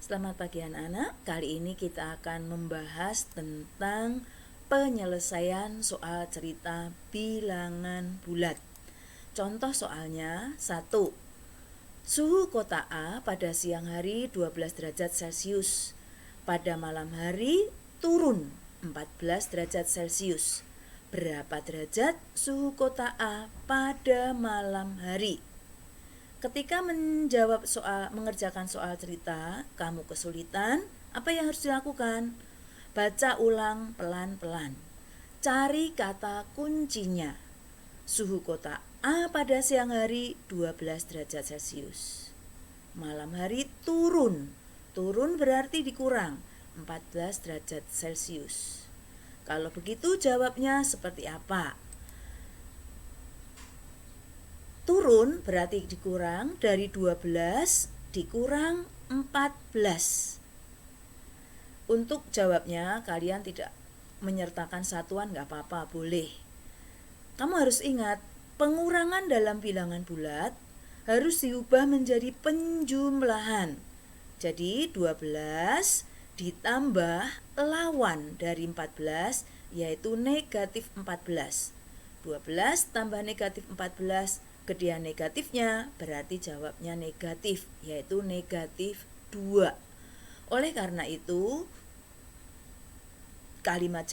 Selamat pagi anak-anak. Kali ini kita akan membahas tentang penyelesaian soal cerita bilangan bulat. Contoh soalnya 1. Suhu kota A pada siang hari 12 derajat Celcius. Pada malam hari turun 14 derajat Celcius. Berapa derajat suhu kota A pada malam hari? Ketika mengerjakan soal cerita, kamu kesulitan, apa yang harus dilakukan? Baca ulang pelan-pelan. Cari kata kuncinya. Suhu kota A pada siang hari 12 derajat Celcius. Malam hari turun. Turun berarti dikurang 14 derajat Celcius. Kalau begitu jawabnya seperti apa? Turun berarti dikurang dari 12 dikurang 14. Untuk jawabnya kalian tidak menyertakan satuan gak apa-apa, boleh. Kamu harus ingat, pengurangan dalam bilangan bulat harus diubah menjadi penjumlahan. Jadi 12 ditambah lawan dari 14 yaitu negatif 14. 12 tambah negatif 14, gedean negatifnya berarti jawabnya negatif, yaitu negatif 2. Oleh karena itu kalimat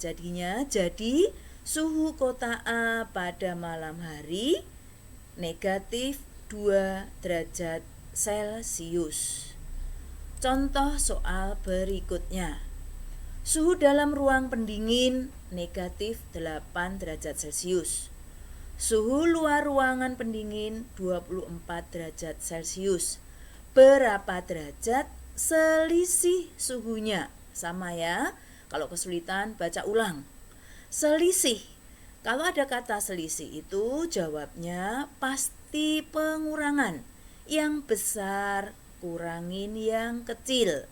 jadinya jadi suhu kota A pada malam hari negatif 2 derajat Celcius. Contoh soal berikutnya. Suhu dalam ruang pendingin negatif 8 derajat Celcius. Suhu luar ruangan pendingin 24 derajat Celcius. Berapa derajat selisih suhunya? Sama ya, kalau kesulitan baca ulang. Selisih. Kalau ada kata selisih itu jawabnya pasti pengurangan. Yang besar kurangin yang kecil.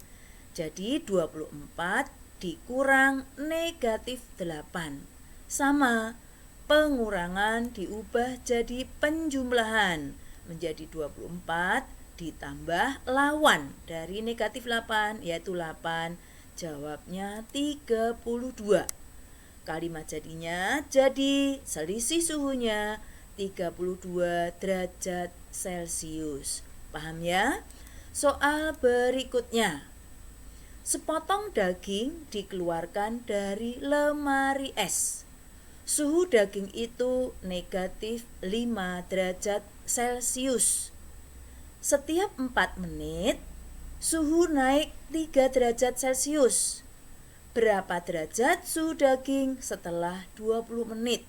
Jadi 24 dikurang negatif 8. Sama, pengurangan diubah jadi penjumlahan menjadi 24 ditambah lawan dari negatif 8 yaitu 8. Jawabnya 32. Kalimat jadinya jadi selisih suhunya 32 derajat Celcius. Paham ya? Soal berikutnya. Sepotong daging dikeluarkan dari lemari es. Suhu daging itu negatif 5 derajat Celcius. Setiap 4 menit, suhu naik 3 derajat Celcius. Berapa derajat suhu daging setelah 20 menit?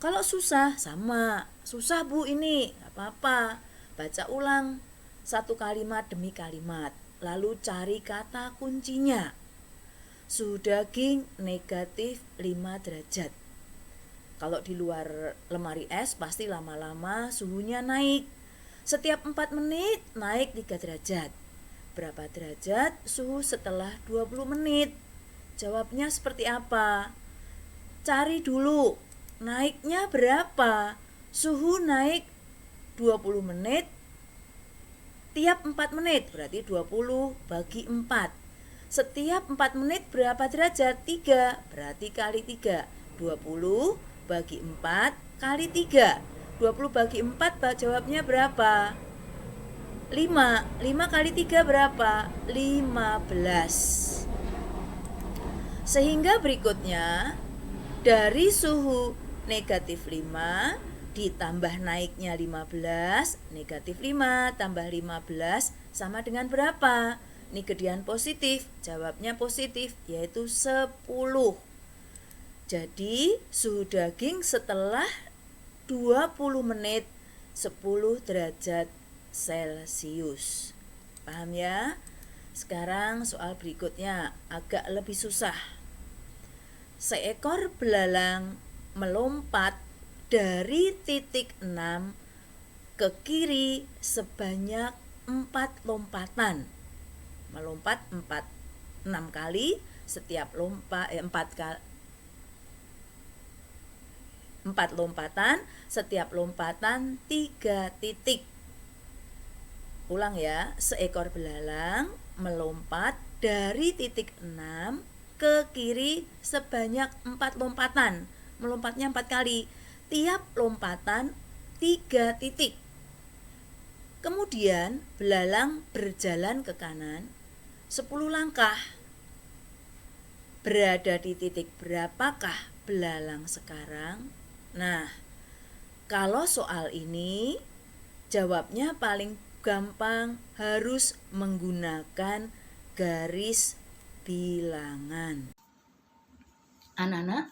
Kalau susah, sama. Susah bu ini, gak apa-apa. Baca ulang satu kalimat demi kalimat. Lalu cari kata kuncinya. Suhu daging negatif 5 derajat. Kalau di luar lemari es pasti lama-lama suhunya naik. Setiap 4 menit naik 3 derajat. Berapa derajat suhu setelah 20 menit? Jawabnya seperti apa? Cari dulu. Naiknya berapa? Suhu naik 20 menit tiap 4 menit, berarti 20 bagi 4. Setiap 4 menit berapa derajat? 3, berarti kali 3. 20 bagi 4 kali 3. 20 bagi 4 jawabnya berapa? 5. 5 kali 3 berapa? 15. Sehingga berikutnya dari suhu negatif 5 ditambah naiknya 15, negatif 5 tambah 15 sama dengan berapa? Ini gedean positif, jawabnya positif yaitu 10. Jadi suhu daging setelah 20 menit 10 derajat Celcius. Paham ya? Sekarang soal berikutnya agak lebih susah. Seekor belalang melompat dari titik 6 ke kiri sebanyak 4 lompatan. Melompat 6 kali, setiap 4 lompatan, setiap lompatan 3 titik. Ulang ya, seekor belalang melompat dari titik 6 ke kiri sebanyak 4 lompatan. Melompatnya 4 kali. Tiap lompatan 3 titik. Kemudian belalang berjalan ke kanan 10 langkah. Berada di titik berapakah belalang sekarang? Nah, kalau soal ini jawabnya paling gampang, harus menggunakan garis bilangan. Anak-anak,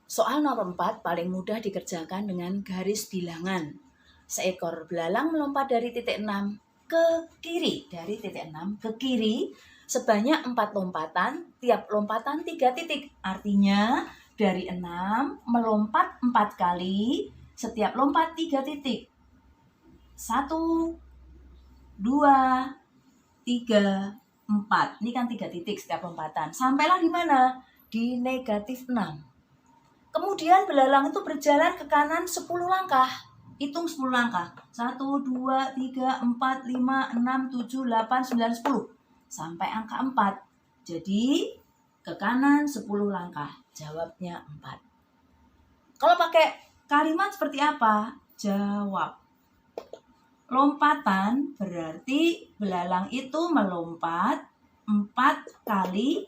soal nomor 4 paling mudah dikerjakan dengan garis bilangan. Seekor belalang melompat dari titik 6 ke kiri. Dari titik 6 ke kiri sebanyak 4 lompatan, tiap lompatan 3 titik. Artinya dari 6 melompat 4 kali, setiap lompat 3 titik. 1, 2, 3, 4. Ini kan 3 titik setiap lompatan. Sampailah di mana? Di negatif 6. Kemudian belalang itu berjalan ke kanan 10 langkah. Hitung 10 langkah. 1, 2, 3, 4, 5, 6, 7, 8, 9, 10. Sampai angka 4. Jadi ke kanan 10 langkah. Jawabnya 4. Kalau pakai kalimat seperti apa? Jawab. Lompatan berarti belalang itu melompat 4 kali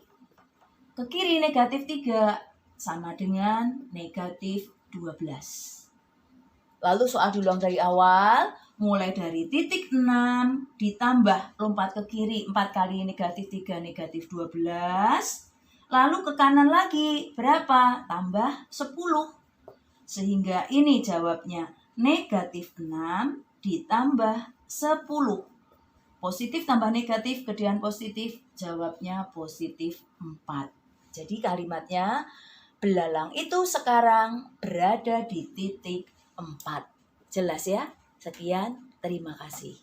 ke kiri negatif 3 sama dengan negatif 12. Lalu soal diulang dari awal, mulai dari titik 6 ditambah lompat ke kiri 4 kali negatif 3 negatif 12. Lalu ke kanan lagi berapa? Tambah 10. Sehingga ini jawabnya negatif 6 ditambah 10. Positif tambah negatif, gedean positif, jawabnya positif 4. Jadi kalimatnya, belalang itu sekarang berada di titik 4. Jelas ya? Sekian, terima kasih.